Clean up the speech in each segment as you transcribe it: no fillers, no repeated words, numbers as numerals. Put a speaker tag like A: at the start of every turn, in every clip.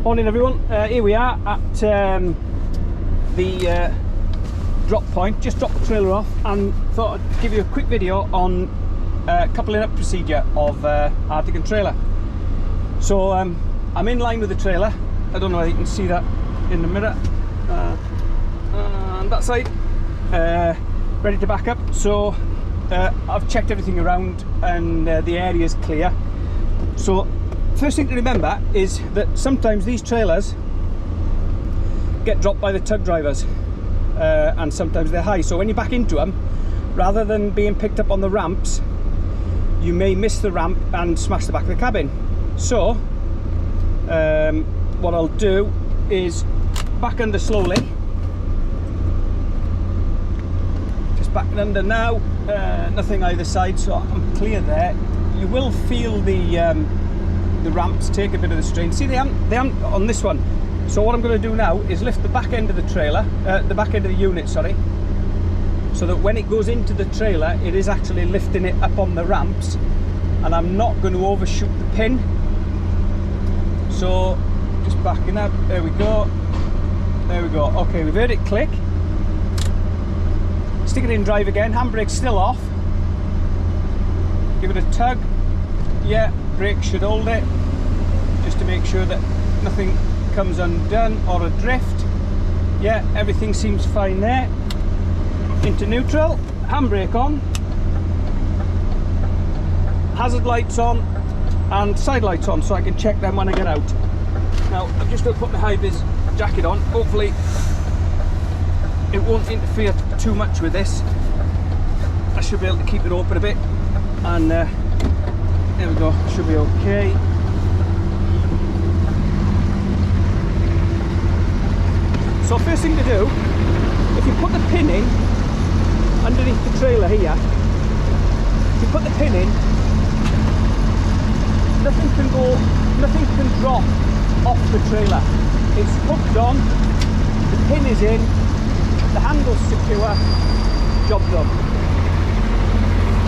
A: Morning everyone, here we are at the drop point. Just dropped the trailer off and thought I'd give you a quick video on coupling up procedure of Artic and trailer. So I'm in line with the trailer. I don't know whether you can see that in the mirror, and that side, ready to back up. So I've checked everything around and the area is clear. So first thing to remember is that sometimes these trailers get dropped by the tug drivers, and sometimes they're high. So when you back into them, rather than being picked up on the ramps, you may miss the ramp and smash the back of the cabin. So what I'll do is back under slowly. Just backing under now, nothing either side, so I'm clear there. You will feel the ramps take a bit of the strain. See, they aren't on this one. So what I'm going to do now is lift the back end of the trailer, the back end of the unit, sorry, so that when it goes into the trailer, it is actually lifting it up on the ramps, and I'm not going to overshoot the pin. So just backing up. There we go. There we go. Okay, we've heard it click. Stick it in drive again. Handbrake's still off. Give it a tug. Yeah, brake should hold it, just to make sure that nothing comes undone or adrift. Yeah, everything seems fine there. Into neutral, handbrake on, hazard lights on, and side lights on, so I can check them when I get out. Now, I'm just going to put my high-vis jacket on. Hopefully it won't interfere too much with this. I should be able to keep it open a bit, and there we go, should be okay. So first thing to do, if you put the pin in underneath the trailer here, if you put the pin in, nothing can drop off the trailer. It's hooked on, the pin is in, the handle's secure, job done.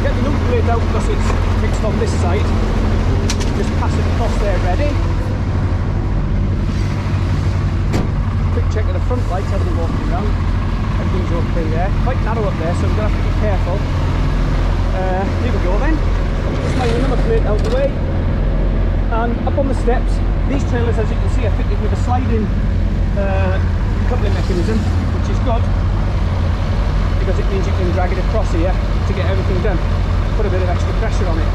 A: Get the number plate out because it's fixed on this side. Just pass it across there ready. Quick check of the front lights as we're walking around. Everything's okay there. Quite narrow up there, so I'm going to have to be careful. Here we go then. Just my number plate out the way. And up on the steps, these trailers, as you can see, are fitted with a sliding coupling mechanism, which is good, because it means you can drag it across here to get everything done. Put a bit of extra pressure on it.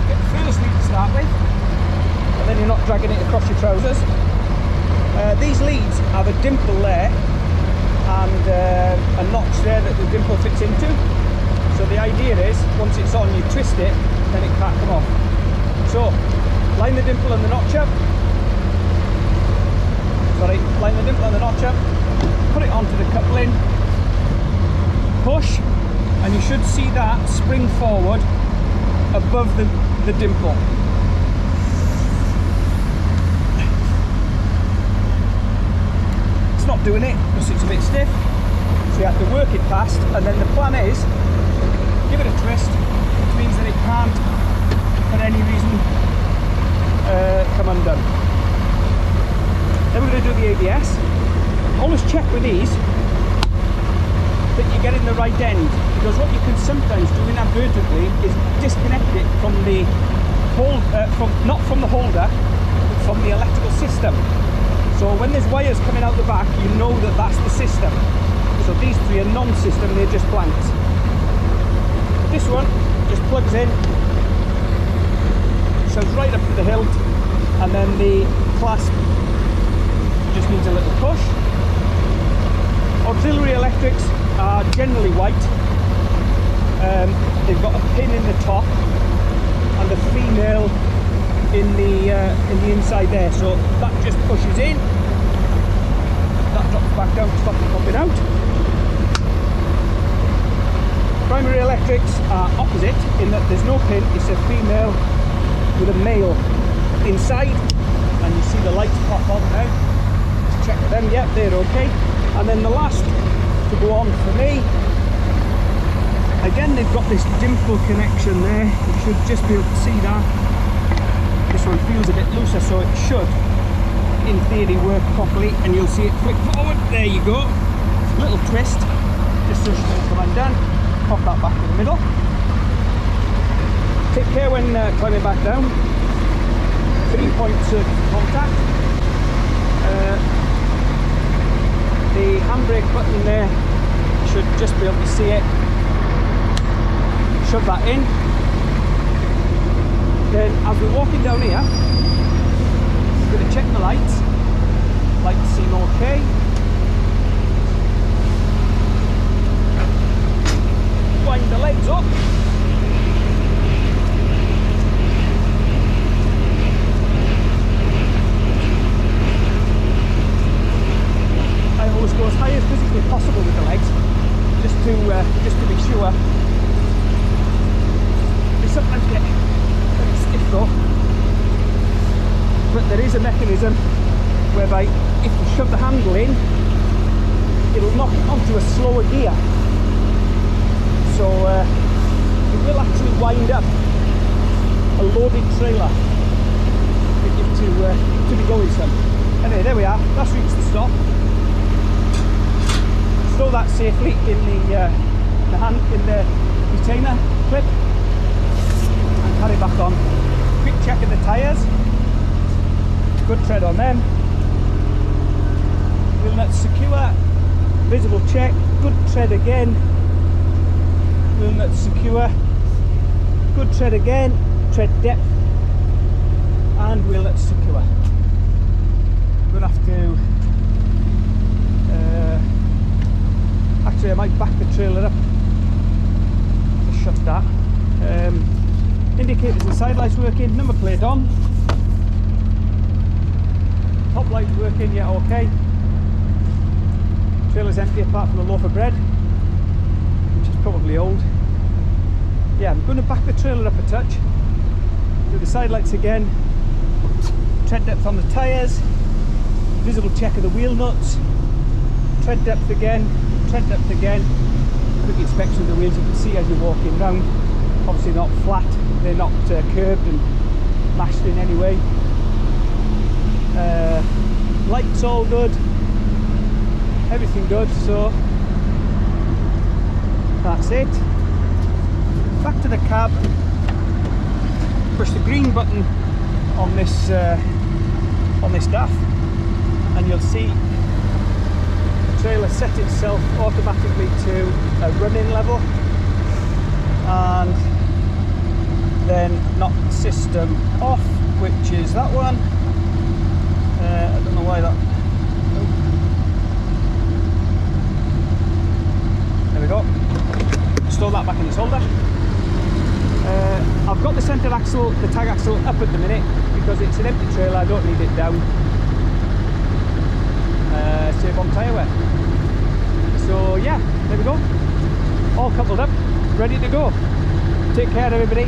A: Get the furnace lead to start with, and then you're not dragging it across your trousers. These leads have a dimple there and a notch there that the dimple fits into. So the idea is, once it's on, you twist it, then it can't come off. So line the dimple and the notch up. Sorry, line the dimple and the notch up. Put it onto the coupling, push, and you should see that spring forward above the dimple. It's not doing it because it's a bit stiff, so you have to work it past, and then the plan is give it a twist, which means that it can't for any reason come undone. Then we're going to do the ABS. Always check with these that you're getting the right end, because what you can sometimes do inadvertently is disconnect it from the not from the holder, but from the electrical system. So when there's wires coming out the back, you know that that's the system. So these three are non-system, they're just blanks. This one just plugs in, shows right up to the hilt, and then the clasp just needs a little push. Auxiliary electrics are generally white. They've got a pin in the top and a female in the inside there, so that just pushes in. That drops back down to stop it popping out. Primary electrics are opposite in that there's no pin, it's a female with a male inside, and you see the lights pop on now. Just check them, yeah, they're okay. And then the last to go on for me, again they've got this dimple connection there, you should just be able to see that. The this one feels a bit looser, so it should, in theory, work properly, and you'll see it flick forward. There you go. Little twist, just so she'll come undone. Pop that back in the middle. Take care when climbing back down. 3-point surface contact. The handbrake button there, should just be able to see it. Shove that in. Then as we're walking down here, I'm going to check the lights. Lights seem okay. Wind the legs up. I always go as high as physically possible with the legs, just to be sure. They sometimes get very stiff though, but there is a mechanism whereby if you shove the handle in, it'll knock it onto a slower gear, so it will actually wind up a loaded trailer to be going some. Anyway, there we are, that's reached the stop. Stow that safely in the retainer clip and carry back on. Quick check of the tyres, good tread on them. Wheel nuts secure, visible check, good tread again. Wheel nuts secure, good tread again, tread depth, and wheel nuts secure. I'm going to have to actually I might back the trailer up to shut that. Indicators and side lights working, number plate on, top light working, yeah, okay. Trailer's empty apart from a loaf of bread, which is probably old. Yeah, I'm going to back the trailer up a touch, do the side lights again, tread depth on the tyres, visible check of the wheel nuts, tread depth again, quick inspection of the wheels. You can see as you're walking round, obviously not flat, they're not curved and mashed in any way. Lights all good, everything good, so that's it. Back to the cab, push the green button on this dash, and you'll see the trailer set itself automatically to a running level, and then knock the system off, which is that one. I don't know why that. There we go. Store that back in its holder. I've got the centre axle, the tag axle up at the minute because it's an empty trailer. I don't need it down. Save on tyre wear. So yeah, there we go. All coupled up, ready to go. Take care, everybody.